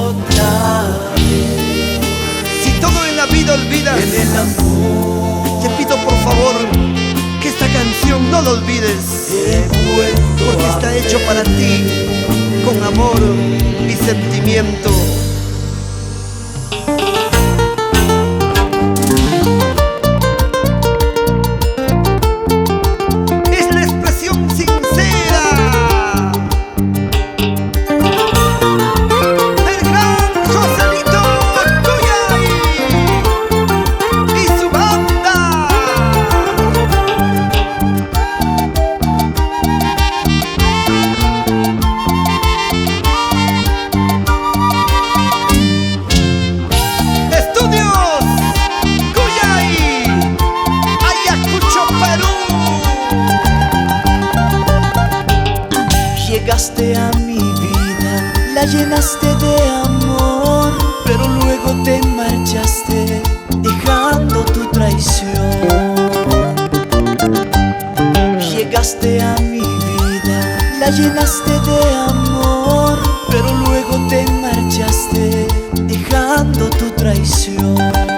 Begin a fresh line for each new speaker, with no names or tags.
otra vez.
Si todo en la vida olvidas,
En el amor
te pido por favor que esta canción no la olvides,
he vuelto
porque
a
está hecho para ti, con amor y sentimiento. Es la expresión sincera del gran Joselito Cuyay y su banda. Estudios Cuyay, Ayacucho, Perú.
Llegaste a mi vida, la llenaste de amor, pero luego te marchaste dejando tu traición. Llegaste a mi vida, la llenaste de amor, pero luego te marchaste dejando tu traición.